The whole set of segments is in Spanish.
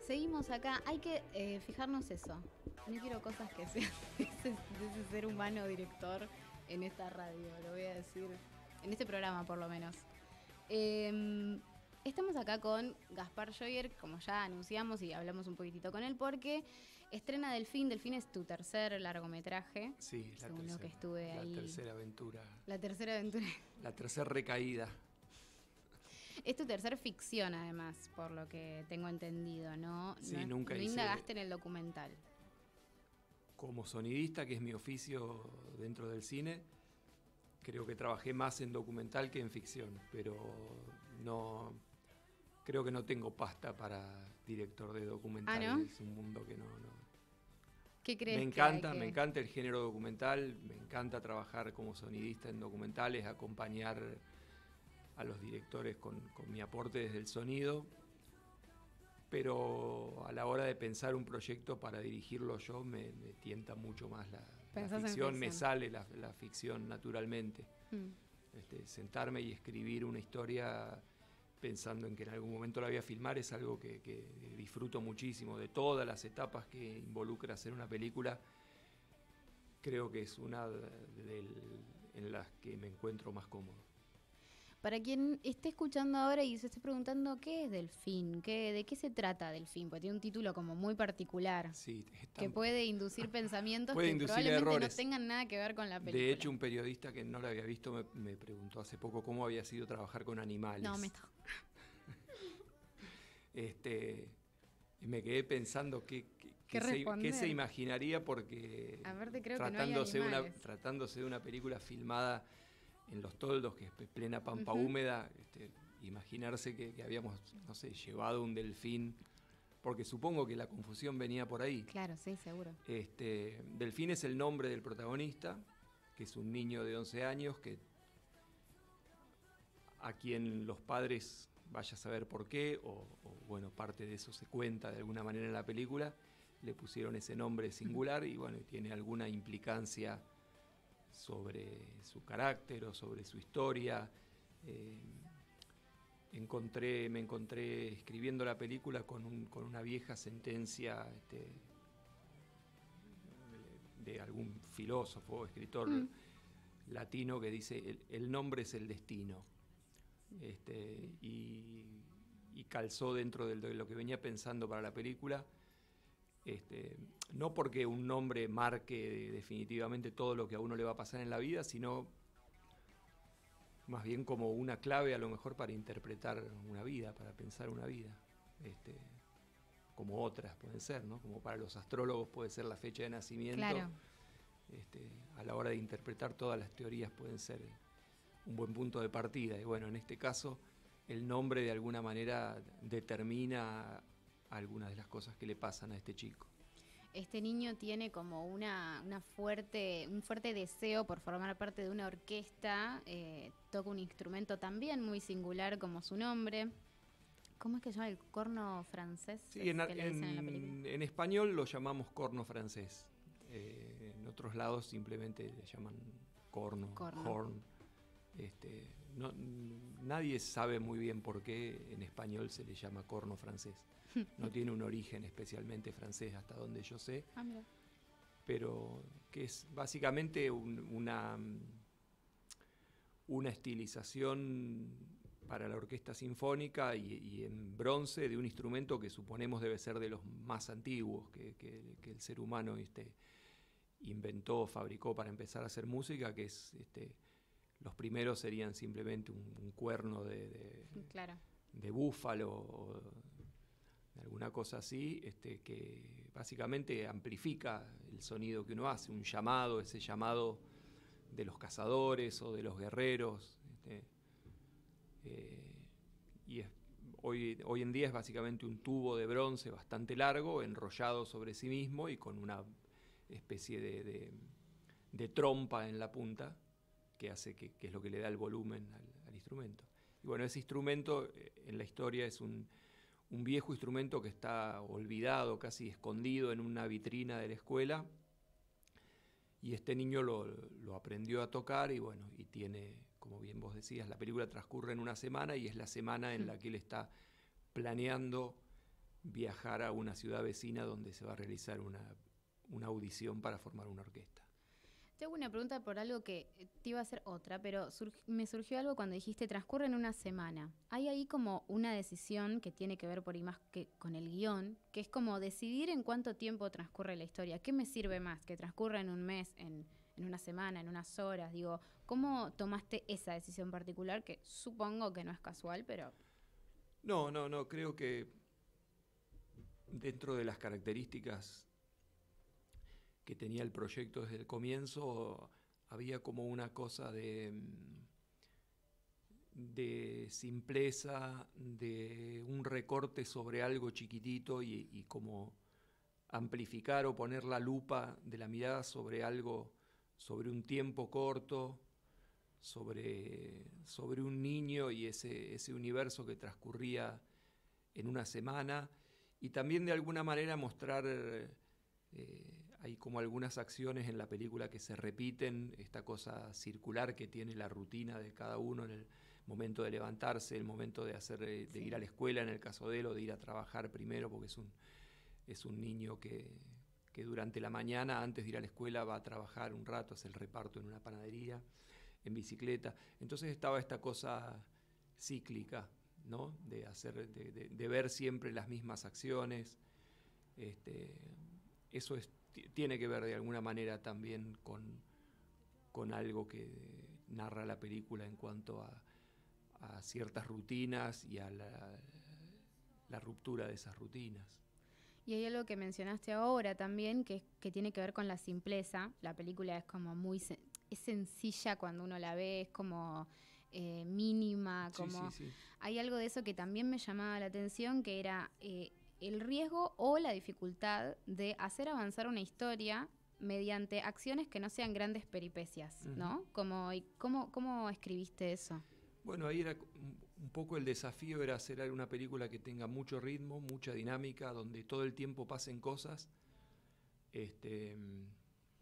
Seguimos acá, hay que fijarnos eso. No quiero cosas que sean de ese ser humano director en esta radio, lo voy a decir, en este programa por lo menos. Estamos acá con Gaspar Joyer, como ya anunciamos y hablamos un poquitito con él, porque estrena Delfín. Delfín es tu tercer largometraje. Sí, la según tercera, lo que estuve ahí. La tercera aventura. La tercera aventura. La tercera recaída. Es tu tercer ficción, además, por lo que tengo entendido, ¿no? Sí, no, nunca no hice... indagaste en el documental. Como sonidista, que es mi oficio dentro del cine, creo que trabajé más en documental que en ficción, pero no... Creo que no tengo pasta para director de documental. ¿Ah, no? Es un mundo que no... ¿Qué crees? Me encanta el género documental, me encanta trabajar como sonidista en documentales, acompañar a los directores con mi aporte desde el sonido, pero a la hora de pensar un proyecto para dirigirlo yo me tienta mucho más la ficción, me sale la ficción naturalmente. Sentarme y escribir una historia pensando en que en algún momento la voy a filmar es algo que disfruto muchísimo. De todas las etapas que involucra hacer una película, creo que es una en las que me encuentro más cómodo. Para quien esté escuchando ahora y se esté preguntando qué es Delfín, de qué se trata Delfín, porque tiene un título como muy particular, sí, que puede inducir pensamientos puede que inducir probablemente errores. no tengan nada que ver con la película. De hecho, un periodista que no la había visto me preguntó hace poco cómo había sido trabajar con animales. No, me está. Y me quedé pensando qué se imaginaría, porque aparte, creo tratándose de una película filmada en Los Toldos, que es plena pampa húmeda, imaginarse que habíamos, no sé, llevado un delfín, porque supongo que la confusión venía por ahí. Claro, sí, seguro. Delfín es el nombre del protagonista, que es un niño de 11 años, a quien los padres, vaya a saber por qué, o bueno, parte de eso se cuenta de alguna manera en la película, le pusieron ese nombre singular y bueno, tiene alguna implicancia sobre su carácter o sobre su historia. Me encontré escribiendo la película con una vieja sentencia de algún filósofo o escritor latino que dice: el nombre es el destino. Y calzó dentro de lo que venía pensando para la película. No porque un nombre marque definitivamente todo lo que a uno le va a pasar en la vida, sino más bien como una clave a lo mejor para interpretar una vida, para pensar una vida, como otras pueden ser, ¿no? Como para los astrólogos puede ser la fecha de nacimiento. Claro. A la hora de interpretar todas las teorías pueden ser un buen punto de partida. Y bueno, en este caso el nombre de alguna manera determina algunas de las cosas que le pasan a este chico. Este niño tiene como un fuerte deseo por formar parte de una orquesta, toca un instrumento también muy singular como su nombre. ¿Cómo es que se llama? ¿El corno francés? Sí, en español lo llamamos corno francés. En otros lados simplemente le llaman corno. Horn. Nadie sabe muy bien por qué en español se le llama corno francés. No tiene un origen especialmente francés hasta donde yo sé. Mira. Pero que es básicamente una estilización para la orquesta sinfónica y en bronce de un instrumento que suponemos debe ser de los más antiguos que el ser humano inventó, fabricó para empezar a hacer música, que es los primeros serían simplemente un cuerno de búfalo o de alguna cosa así, que básicamente amplifica el sonido que uno hace, un llamado, ese llamado de los cazadores o de los guerreros. Hoy en día es básicamente un tubo de bronce bastante largo, enrollado sobre sí mismo y con una especie de trompa en la punta, que hace que es lo que le da el volumen al instrumento. Y bueno, ese instrumento en la historia es un viejo instrumento que está olvidado, casi escondido en una vitrina de la escuela, y este niño lo aprendió a tocar y bueno, y tiene como bien vos decías, la película transcurre en una semana y es la semana en la que él está planeando viajar a una ciudad vecina donde se va a realizar una audición para formar una orquesta. Te hago una pregunta por algo que te iba a hacer otra, pero me surgió algo cuando dijiste transcurre en una semana. Hay ahí como una decisión que tiene que ver por ahí más que con el guión, que es como decidir en cuánto tiempo transcurre la historia. ¿Qué me sirve más? ¿Que transcurra en un mes, en una semana, en unas horas? Digo, ¿cómo tomaste esa decisión particular que supongo que no es casual, pero... No, creo que dentro de las características que tenía el proyecto desde el comienzo, había como una cosa de simpleza, de un recorte sobre algo chiquitito y como amplificar o poner la lupa de la mirada sobre algo, sobre un tiempo corto, sobre un niño y ese universo que transcurría en una semana, y también de alguna manera mostrar, hay como algunas acciones en la película que se repiten, esta cosa circular que tiene la rutina de cada uno en el momento de levantarse, el momento de de ir a la escuela en el caso de él, o de ir a trabajar primero, porque es un niño que durante la mañana, antes de ir a la escuela, va a trabajar un rato, hace el reparto en una panadería, en bicicleta. Entonces estaba esta cosa cíclica, ¿no? De ver siempre las mismas acciones. Eso tiene que ver de alguna manera también con algo que narra la película en cuanto a ciertas rutinas y a la ruptura de esas rutinas. Y hay algo que mencionaste ahora también, que tiene que ver con la simpleza. La película es como es sencilla cuando uno la ve, es como mínima, como... Sí. Hay algo de eso que también me llamaba la atención, que era el riesgo o la dificultad de hacer avanzar una historia mediante acciones que no sean grandes peripecias, ¿no? ¿Cómo escribiste eso? Bueno, ahí era un poco el desafío, era hacer una película que tenga mucho ritmo, mucha dinámica, donde todo el tiempo pasen cosas,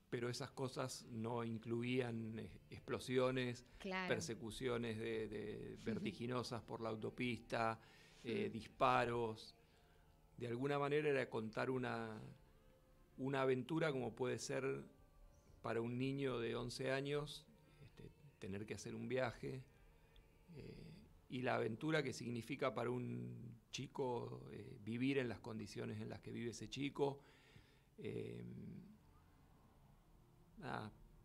pero esas cosas no incluían explosiones, claro, persecuciones de vertiginosas por la autopista, disparos. De alguna manera era contar una aventura como puede ser para un niño de 11 años, tener que hacer un viaje, y la aventura que significa para un chico vivir en las condiciones en las que vive ese chico.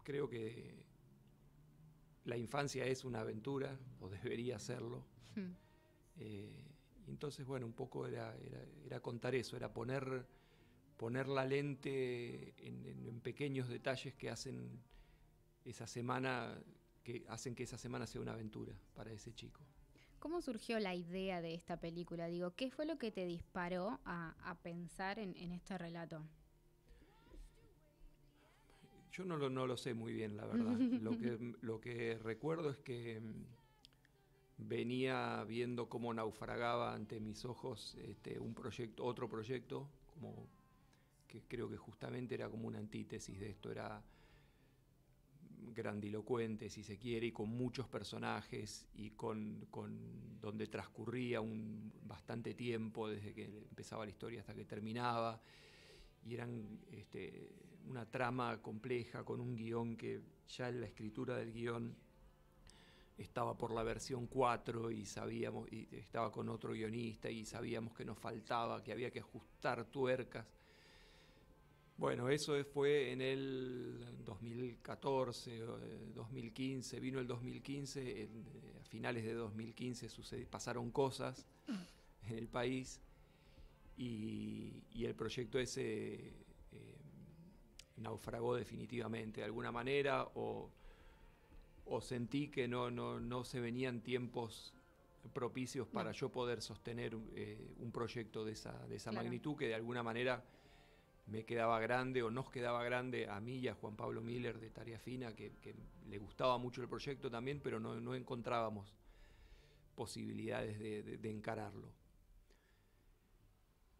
Creo que la infancia es una aventura, o debería serlo. Entonces, bueno, un poco era contar eso, era poner la lente en pequeños detalles que hacen esa semana, que hacen que esa semana sea una aventura para ese chico. ¿Cómo surgió la idea de esta película? Digo, ¿qué fue lo que te disparó a pensar en este relato? Yo no lo sé muy bien, la verdad. Lo que recuerdo es que venía viendo cómo naufragaba ante mis ojos otro proyecto, como que creo que justamente era como una antítesis de esto, era grandilocuente, si se quiere, y con muchos personajes, y con donde transcurría bastante tiempo desde que empezaba la historia hasta que terminaba, y eran una trama compleja con un guión que ya en la escritura del guión estaba por la versión 4 y estaba con otro guionista y sabíamos que nos faltaba, que había que ajustar tuercas. Bueno, eso fue en el 2014, 2015, vino el 2015, a finales de 2015 pasaron cosas en el país y el proyecto ese naufragó definitivamente de alguna manera, o sentí que no se venían tiempos propicios para yo poder sostener un proyecto de esa claro, magnitud, que de alguna manera me quedaba grande, o nos quedaba grande a mí y a Juan Pablo Miller de Tarea Fina, que le gustaba mucho el proyecto también, pero no encontrábamos posibilidades de encararlo.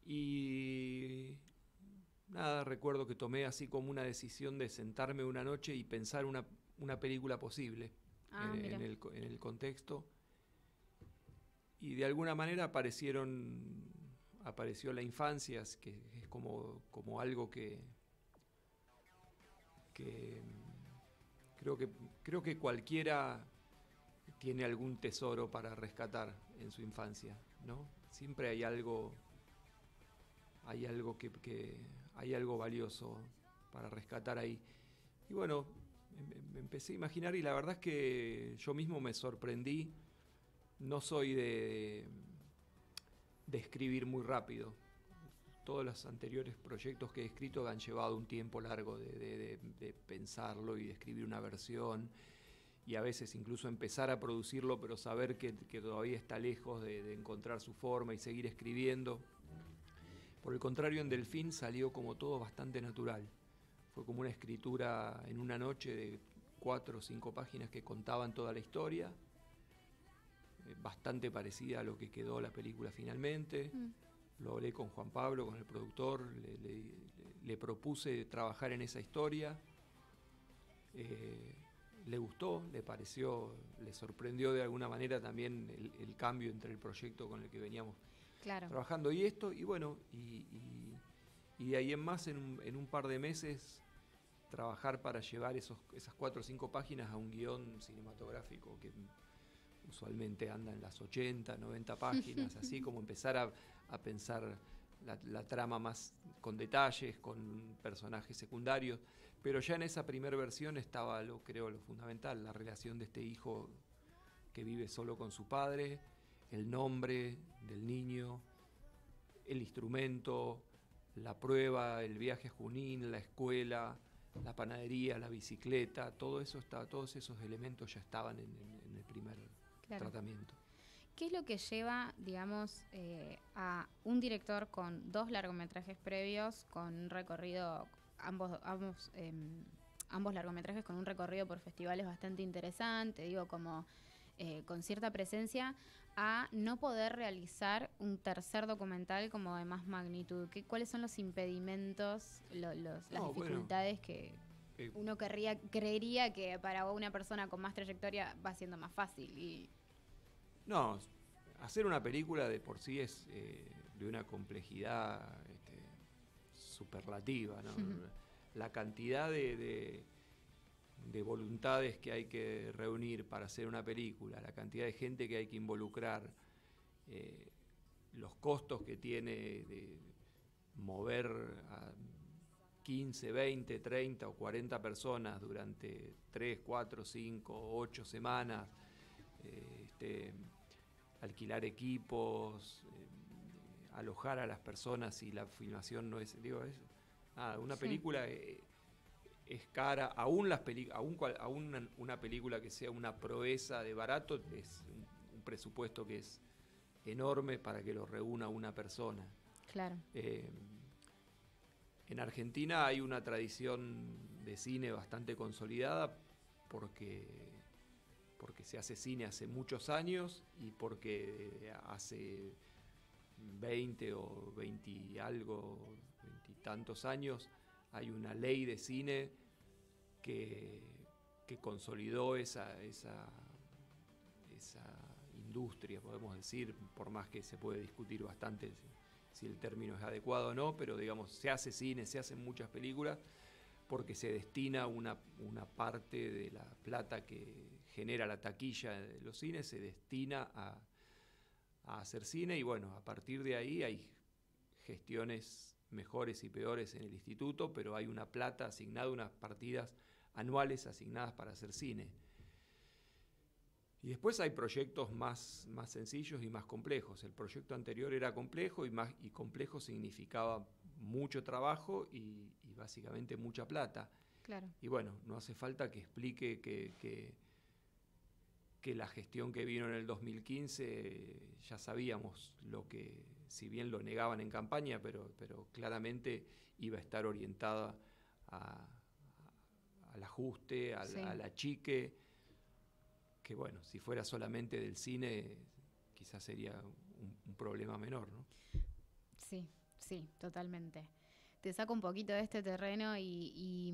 Y nada, recuerdo que tomé así como una decisión de sentarme una noche y pensar una película posible, Mira. en el contexto. Y de alguna manera apareció la infancia, que es como algo que creo que cualquiera tiene algún tesoro para rescatar en su infancia, ¿no? Siempre hay algo hay algo valioso para rescatar ahí. Y bueno, me empecé a imaginar y la verdad es que yo mismo me sorprendí. No soy de escribir muy rápido. Todos los anteriores proyectos que he escrito han llevado un tiempo largo de pensarlo y de escribir una versión y a veces incluso empezar a producirlo, pero saber que todavía está lejos de encontrar su forma y seguir escribiendo. Por el contrario, en Delfín salió como todo bastante natural. Fue como una escritura en una noche de 4 o 5 páginas que contaban toda la historia, bastante parecida a lo que quedó la película finalmente. Lo hablé con Juan Pablo, con el productor, le propuse trabajar en esa historia. Le gustó, le pareció, le sorprendió de alguna manera también el cambio entre el proyecto con el que veníamos trabajando y esto, y bueno, y de ahí en más, en un par de meses, trabajar para llevar esas 4 o 5 páginas a un guión cinematográfico que usualmente anda en las 80, 90 páginas, así como empezar a pensar la trama más con detalles, con personajes secundarios, pero ya en esa primera versión estaba, creo, lo fundamental, la relación de este hijo que vive solo con su padre, el nombre del niño, el instrumento, la prueba, el viaje a Junín, la escuela, la panadería, la bicicleta, todos esos elementos ya estaban en el primer tratamiento. ¿Qué es lo que lleva, digamos, a un director con 2 largometrajes previos, con un recorrido, ambos largometrajes con un recorrido por festivales bastante interesante, digo, como con cierta presencia, a no poder realizar un tercer documental como de más magnitud? ¿Cuáles son los impedimentos, las dificultades que uno creería que para una persona con más trayectoria va siendo más fácil? No, hacer una película de por sí es de una complejidad superlativa, ¿no? La cantidad de voluntades que hay que reunir para hacer una película, la cantidad de gente que hay que involucrar, los costos que tiene de mover a 15, 20, 30 o 40 personas durante 3, 4, 5, 8 semanas, alquilar equipos, alojar a las personas y la filmación no es, una película es cara, aún una película que sea una proeza de barato es un presupuesto que es enorme para que lo reúna una persona. Claro. En Argentina hay una tradición de cine bastante consolidada porque se hace cine hace muchos años y porque hace 20 o 20 y algo, 20 y tantos años, hay una ley de cine que consolidó esa industria, podemos decir, por más que se puede discutir bastante si el término es adecuado o no, pero digamos, se hace cine, se hacen muchas películas porque se destina una parte de la plata que genera la taquilla de los cines, se destina a hacer cine y bueno, a partir de ahí hay gestiones mejores y peores en el instituto, pero hay una plata asignada, unas partidas anuales asignadas para hacer cine. Y después hay proyectos más sencillos y más complejos. El proyecto anterior era complejo y complejo significaba mucho trabajo y básicamente mucha plata. Claro. Y bueno, no hace falta que explique que la gestión que vino en el 2015 ya sabíamos lo que, si bien lo negaban en campaña, pero claramente iba a estar orientada al ajuste, al achique, que bueno, si fuera solamente del cine quizás sería un problema menor, ¿no? Sí, totalmente. Te saco un poquito de este terreno y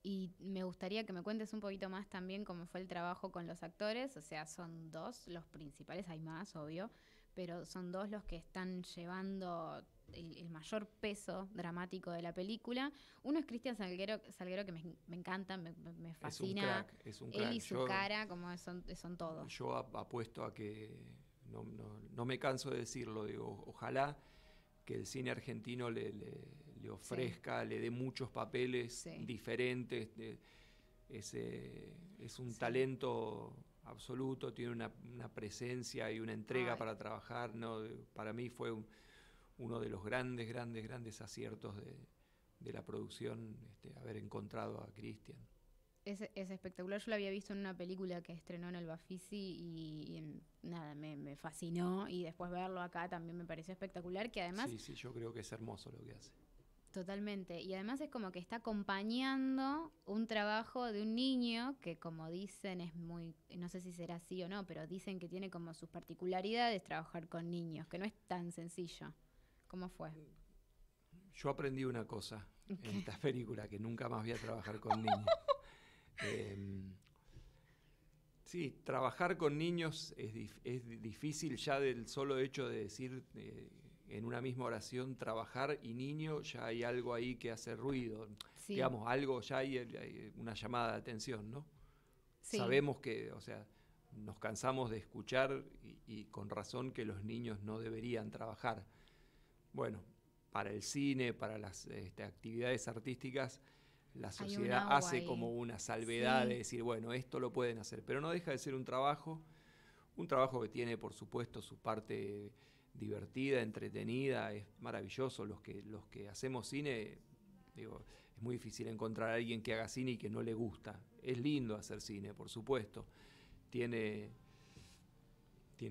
Y me gustaría que me cuentes un poquito más también cómo fue el trabajo con los actores. O sea, son dos los principales, hay más, obvio, pero son dos los que están llevando el mayor peso dramático de la película. Uno es Cristian Salguero que me encanta, me fascina. Es un Él crack. y su cara, como son todo. Yo apuesto a que, no me canso de decirlo, digo, ojalá que el cine argentino le ofrezca, le dé muchos papeles diferentes. Es un talento absoluto, tiene una presencia y una entrega para trabajar, ¿no? Para mí fue uno de los grandes aciertos de la producción, haber encontrado a Cristian. Es espectacular. Yo lo había visto en una película que estrenó en el Bafisi nada, me fascinó. Y después verlo acá también me pareció espectacular. Que además. Sí, yo creo que es hermoso lo que hace. Totalmente. Y además es como que está acompañando un trabajo de un niño que, como dicen, es muy. No sé si será así o no, pero dicen que tiene como sus particularidades trabajar con niños, que no es tan sencillo. ¿Cómo fue? Yo aprendí una cosa en esta película, que nunca más voy a trabajar con niños. Sí, trabajar con niños es difícil ya del solo hecho de decir en una misma oración trabajar y niño, ya hay algo ahí que hace ruido. Sí. Digamos, algo, ya hay una llamada de atención, ¿no? Sí. Sabemos que, o sea, nos cansamos de escuchar y con razón que los niños no deberían trabajar. Bueno, para el cine, para las actividades artísticas, la sociedad hace como una salvedad de decir, bueno, esto lo pueden hacer, pero no deja de ser un trabajo que tiene, por supuesto, su parte divertida, entretenida, es maravilloso. Los que hacemos cine, digo, es muy difícil encontrar a alguien que haga cine y que no le gusta. Es lindo hacer cine, por supuesto, tiene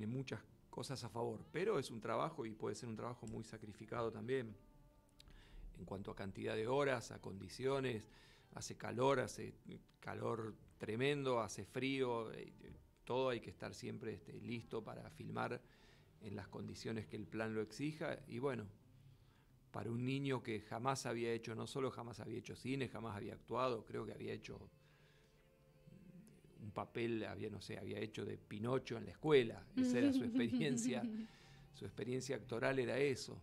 muchas cosas a favor, pero es un trabajo y puede ser un trabajo muy sacrificado también. En cuanto a cantidad de horas, a condiciones, hace calor tremendo, hace frío, todo hay que estar siempre listo para filmar en las condiciones que el plan lo exija. Y bueno, para un niño que jamás había hecho, no solo jamás había hecho cine, jamás había actuado, creo que había hecho un papel, había hecho de Pinocho en la escuela, esa era su experiencia actoral era eso.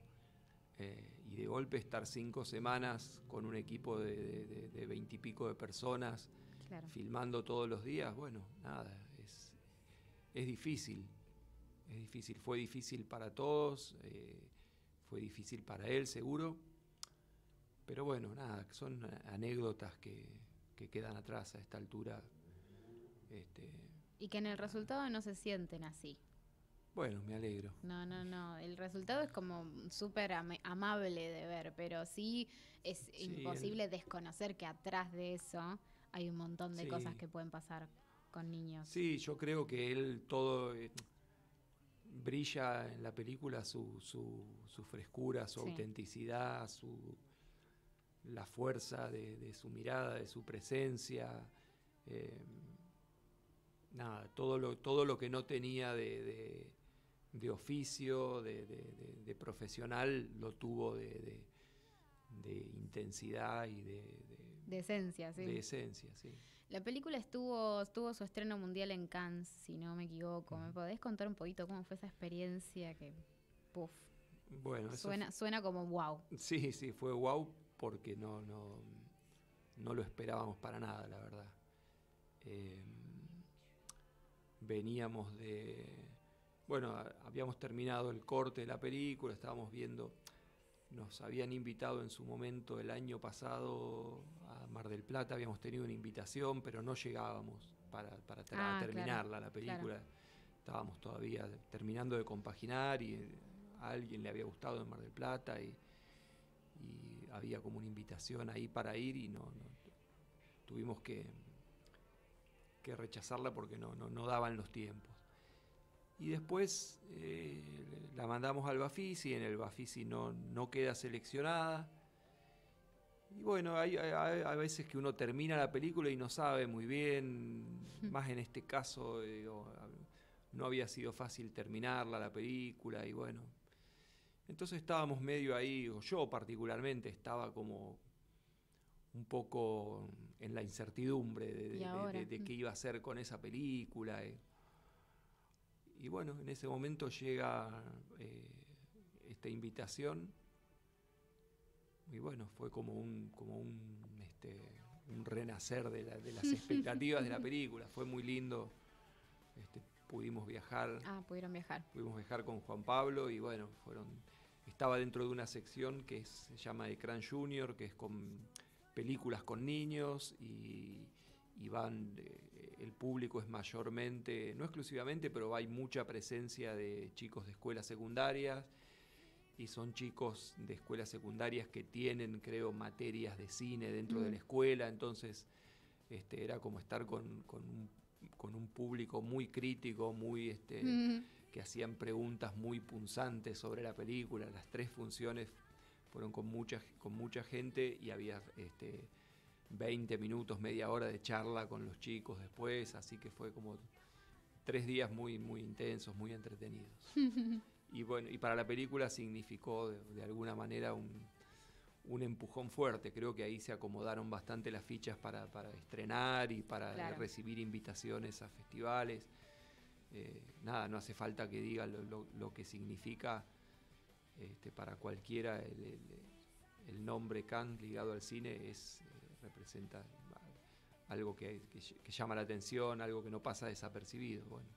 Y de golpe estar 5 semanas con un equipo de 20 y pico de personas, filmando todos los días, bueno, nada, es difícil, fue difícil para todos, fue difícil para él seguro, pero bueno, nada, son anécdotas que quedan atrás a esta altura. Y que en el resultado no se sienten así. Bueno, me alegro. No. El resultado es como súper amable de ver, pero sí es imposible desconocer que atrás de eso hay un montón de cosas que pueden pasar con niños. Sí, yo creo que él todo brilla en la película su frescura, su autenticidad, la fuerza de su mirada, de su presencia. Nada, todo lo que no tenía de oficio, de profesional, lo tuvo de intensidad y de esencia, sí. De esencia, sí. La película tuvo su estreno mundial en Cannes, si no me equivoco. ¿Me podés contar un poquito cómo fue esa experiencia? Bueno, suena como wow. Sí, fue wow porque no lo esperábamos para nada, la verdad. Veníamos bueno, habíamos terminado el corte de la película, estábamos viendo, nos habían invitado en su momento el año pasado a Mar del Plata, habíamos tenido una invitación, pero no llegábamos para terminarla, la película. Claro. Estábamos todavía terminando de compaginar y a alguien le había gustado en Mar del Plata y había como una invitación ahí para ir y no tuvimos que rechazarla porque no daban los tiempos. Y después la mandamos al Bafisi, en el Bafisi no queda seleccionada. Y bueno, hay veces que uno termina la película y no sabe muy bien, más en este caso no había sido fácil terminarla la película y bueno. Entonces estábamos medio ahí, o yo particularmente estaba como un poco en la incertidumbre de qué iba a hacer con esa película. Y bueno, en ese momento llega esta invitación y bueno, fue como un renacer de las expectativas de la película. Fue muy lindo. Pudimos viajar. Pudieron viajar. Pudimos viajar con Juan Pablo y bueno, estaba dentro de una sección que se llama Ecran Junior, que es con películas con niños y van, el público es mayormente, no exclusivamente, pero hay mucha presencia de chicos de escuelas secundarias y son chicos de escuelas secundarias que tienen, creo, materias de cine dentro de la escuela, entonces era como estar con un público muy crítico, muy que hacían preguntas muy punzantes sobre la película. Las 3 funciones fueron con mucha gente y había 20 minutos, media hora de charla con los chicos después, así que fue como 3 días muy, muy intensos, muy entretenidos. Y bueno, y para la película significó de alguna manera un empujón fuerte. Creo que ahí se acomodaron bastante las fichas para estrenar y para recibir invitaciones a festivales. Nada, no hace falta que diga lo que significa para cualquiera el nombre Cannes ligado al cine representa algo que llama la atención, algo que no pasa desapercibido. Bueno,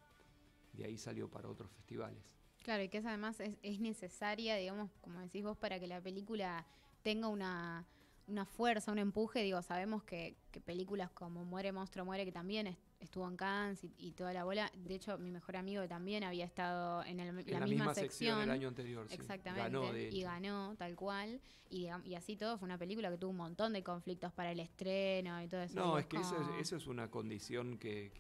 de ahí salió para otros festivales. Claro, y que eso además es necesaria, digamos, como decís vos, para que la película tenga una fuerza, un empuje. Digo, sabemos que películas como Muere, Monstruo, Muere, que también estuvo en Cannes y toda la bola. De hecho, mi mejor amigo también había estado en la misma sección el año anterior. Exactamente, y ganó tal cual. Y así todo, fue una película que tuvo un montón de conflictos para el estreno y todo eso. No, es que eso es una condición que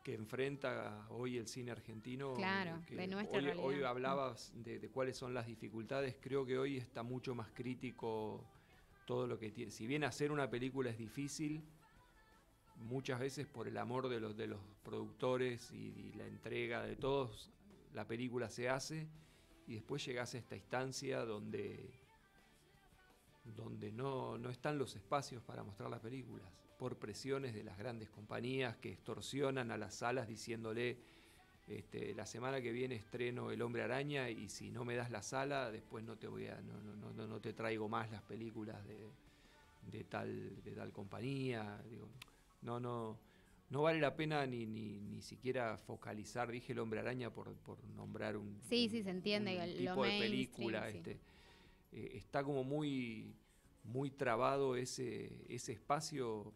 enfrenta hoy el cine argentino. Claro, de nuestra realidad. Hoy hablabas de cuáles son las dificultades. Creo que hoy está mucho más crítico todo lo que tiene. Si bien hacer una película es difícil, muchas veces por el amor de los productores y la entrega de todos, la película se hace y después llegás a esta instancia donde no están los espacios para mostrar las películas, por presiones de las grandes compañías que extorsionan a las salas diciéndole la semana que viene estreno El Hombre Araña y si no me das la sala después no te traigo más las películas de tal compañía. Digo, no vale la pena ni siquiera focalizar. Dije El Hombre Araña por nombrar un se entiende un tipo de película. Sí. Está como muy trabado ese espacio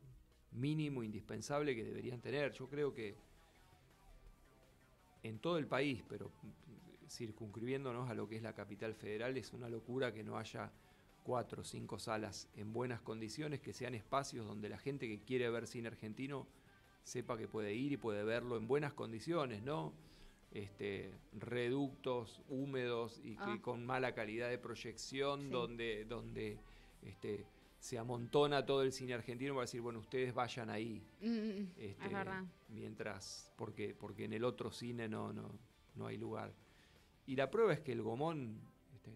mínimo, indispensable que deberían tener. Yo creo que en todo el país, pero circunscribiéndonos a lo que es la capital federal, es una locura que no haya 4 o 5 salas en buenas condiciones, que sean espacios donde la gente que quiere ver cine argentino sepa que puede ir y puede verlo en buenas condiciones, ¿no? Reductos húmedos y que con mala calidad de proyección, sí. donde se amontona todo el cine argentino para decir, bueno, ustedes vayan ahí. Es verdad. Mientras, porque en el otro cine no hay lugar. Y la prueba es que el Gomón,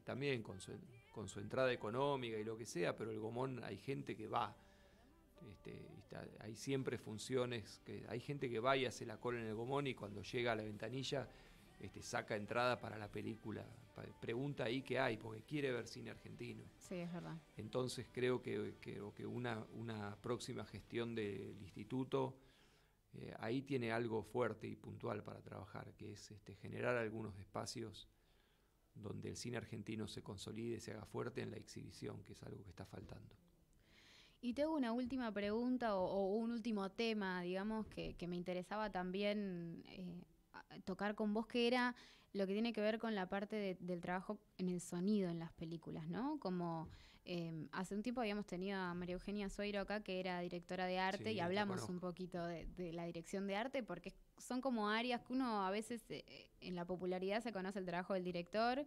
también con su entrada económica y lo que sea, pero el Gomón hay gente que va. Hay siempre funciones, hay gente que va y hace la cola en el Gomón y cuando llega a la ventanilla saca entrada para la película, pregunta ahí qué hay, porque quiere ver cine argentino. Sí, es verdad. Entonces creo que una próxima gestión del instituto ahí tiene algo fuerte y puntual para trabajar, que es generar algunos espacios donde el cine argentino se consolide, se haga fuerte en la exhibición, que es algo que está faltando. Y te hago una última pregunta o un último tema, digamos, que me interesaba también tocar con vos, que era lo que tiene que ver con la parte del trabajo en el sonido en las películas, ¿no? Como hace un tiempo habíamos tenido a María Eugenia Zoiro acá, que era directora de arte, sí, y hablamos un poquito de la dirección de arte, porque son como áreas que uno a veces en la popularidad se conoce el trabajo del director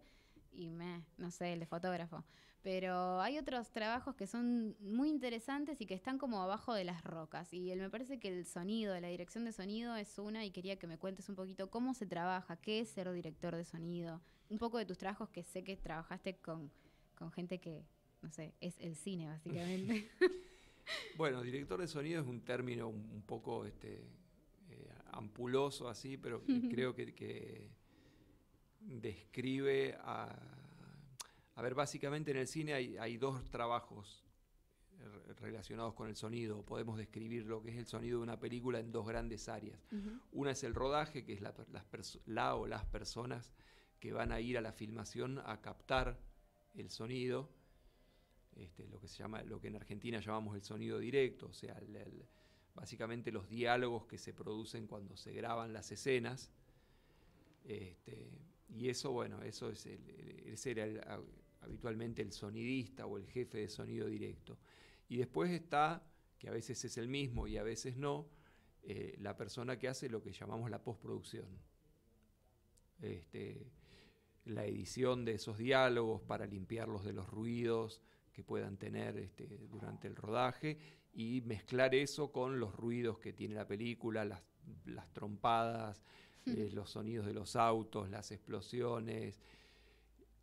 y no sé, el de fotógrafo. Pero hay otros trabajos que son muy interesantes y que están como abajo de las rocas. Y me parece que el sonido, la dirección de sonido es una, y quería que me cuentes un poquito cómo se trabaja, qué es ser director de sonido, un poco de tus trabajos, que sé que trabajaste con gente que no sé, es el cine básicamente. Bueno, director de sonido es un término un poco ampuloso así, pero creo que describe a ver, básicamente en el cine hay dos trabajos relacionados con el sonido. Podemos describir lo que es el sonido de una película en dos grandes áreas. Una es el rodaje, que es la o las personas que van a ir a la filmación a captar el sonido, lo que en Argentina llamamos el sonido directo, o sea, básicamente los diálogos que se producen cuando se graban las escenas. Y eso, bueno, ese era habitualmente el sonidista o el jefe de sonido directo. Y después está, que a veces es el mismo y a veces no, la persona que hace lo que llamamos la postproducción. La edición de esos diálogos para limpiarlos de los ruidos que puedan tener durante el rodaje y mezclar eso con los ruidos que tiene la película, las trompadas, los sonidos de los autos, las explosiones,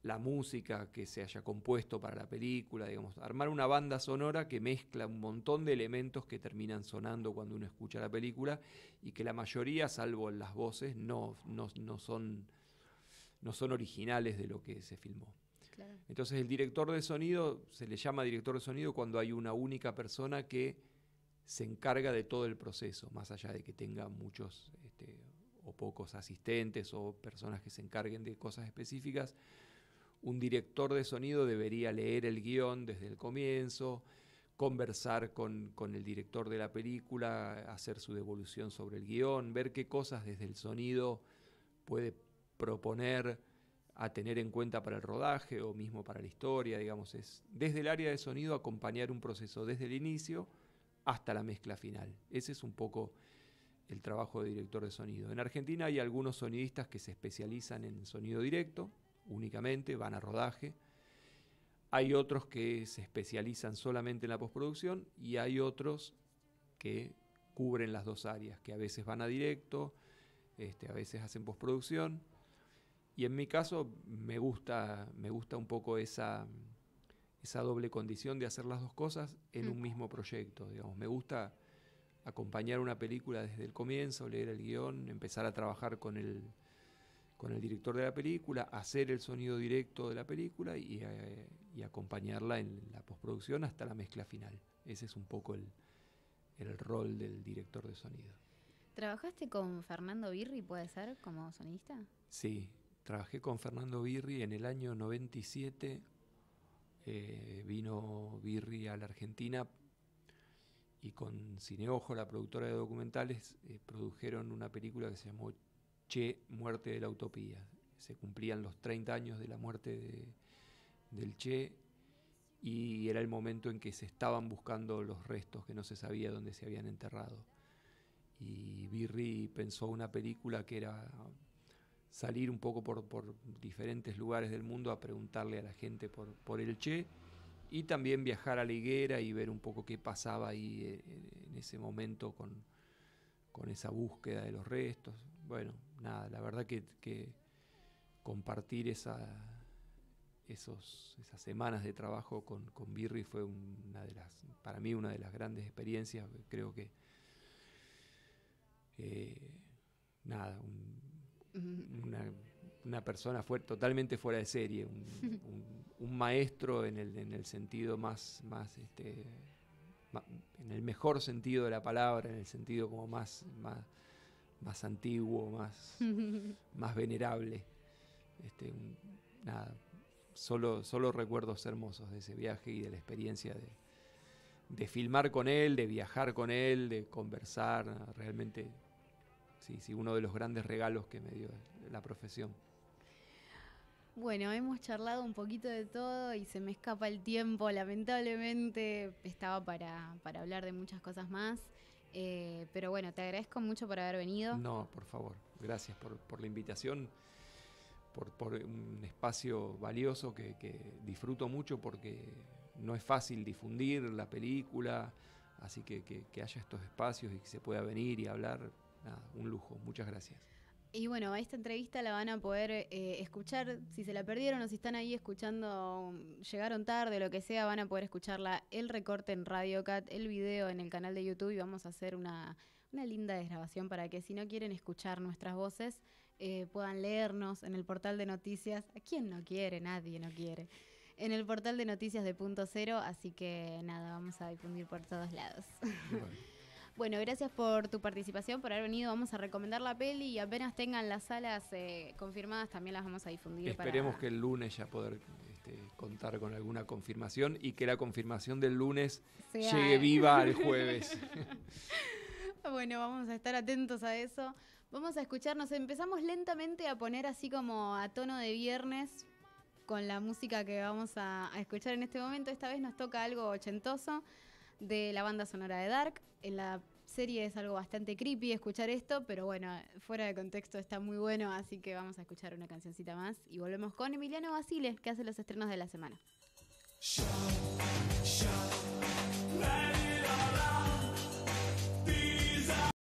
la música que se haya compuesto para la película, digamos, armar una banda sonora que mezcla un montón de elementos que terminan sonando cuando uno escucha la película y que la mayoría, salvo las voces, no son originales de lo que se filmó. Claro. Entonces el director de sonido, se le llama director de sonido cuando hay una única persona que se encarga de todo el proceso, más allá de que tenga muchos o pocos asistentes o personas que se encarguen de cosas específicas. Un director de sonido debería leer el guión desde el comienzo, conversar con el director de la película, hacer su devolución sobre el guión, ver qué cosas desde el sonido puede proponer a tener en cuenta para el rodaje o mismo para la historia, digamos, es desde el área de sonido acompañar un proceso desde el inicio hasta la mezcla final. Ese es un poco el trabajo de director de sonido. En Argentina hay algunos sonidistas que se especializan en sonido directo, únicamente, van a rodaje. Hay otros que se especializan solamente en la postproducción y hay otros que cubren las dos áreas, que a veces van a directo, a veces hacen postproducción. Y en mi caso me gusta un poco esa doble condición de hacer las dos cosas en un mismo proyecto, digamos. Me gusta acompañar una película desde el comienzo, leer el guión, empezar a trabajar con el director de la película, hacer el sonido directo de la película y acompañarla en la postproducción hasta la mezcla final. Ese es un poco el rol del director de sonido. ¿Trabajaste con Fernando Birri, puede ser, como sonidista? Sí, trabajé con Fernando Birri en el año 97. Vino Birri a la Argentina y con Cineojo, la productora de documentales, produjeron una película que se llamó Che, muerte de la utopía. Se cumplían los 30 años de la muerte del Che y era el momento en que se estaban buscando los restos, que no se sabía dónde se habían enterrado. Y Birri pensó una película que era salir un poco por diferentes lugares del mundo a preguntarle a la gente por el Che y también viajar a la higuera y ver un poco qué pasaba ahí en ese momento con esa búsqueda de los restos. Bueno, nada, la verdad que compartir esas semanas de trabajo con Birri fue para mí una de las grandes experiencias. Creo que una persona totalmente fuera de serie, un maestro en el sentido más en el mejor sentido de la palabra, en el sentido como más antiguo, más venerable. Solo recuerdos hermosos de ese viaje y de la experiencia de filmar con él, de viajar con él, de conversar. Realmente, sí, uno de los grandes regalos que me dio la profesión. Bueno, hemos charlado un poquito de todo y se me escapa el tiempo, lamentablemente. Estaba para hablar de muchas cosas más. Pero bueno, te agradezco mucho por haber venido. No, por favor, gracias por la invitación, por un espacio valioso que disfruto mucho porque no es fácil difundir la película, así que haya estos espacios y que se pueda venir y hablar, nada, un lujo. Muchas gracias. Y bueno, esta entrevista la van a poder escuchar, si se la perdieron o si están ahí escuchando, llegaron tarde o lo que sea, van a poder escucharla, el recorte en Radiocat, el video en el canal de YouTube, y vamos a hacer una linda desgrabación para que si no quieren escuchar nuestras voces, puedan leernos en el portal de noticias. ¿A quién no quiere? Nadie no quiere. En el portal de noticias de Punto Cero, así que nada, vamos a difundir por todos lados. Bueno, gracias por tu participación, por haber venido. Vamos a recomendar la peli y apenas tengan las salas confirmadas también las vamos a difundir. Esperemos que el lunes ya poder contar con alguna confirmación y que la confirmación del lunes llegue viva al jueves. Bueno, vamos a estar atentos a eso. Vamos a escucharnos, empezamos lentamente a poner así como a tono de viernes con la música que vamos a escuchar en este momento. Esta vez nos toca algo ochentoso de la banda sonora de Dark. En la serie es algo bastante creepy escuchar esto, pero bueno, fuera de contexto está muy bueno, así que vamos a escuchar una cancioncita más y volvemos con Emiliano Basile, que hace los estrenos de la semana.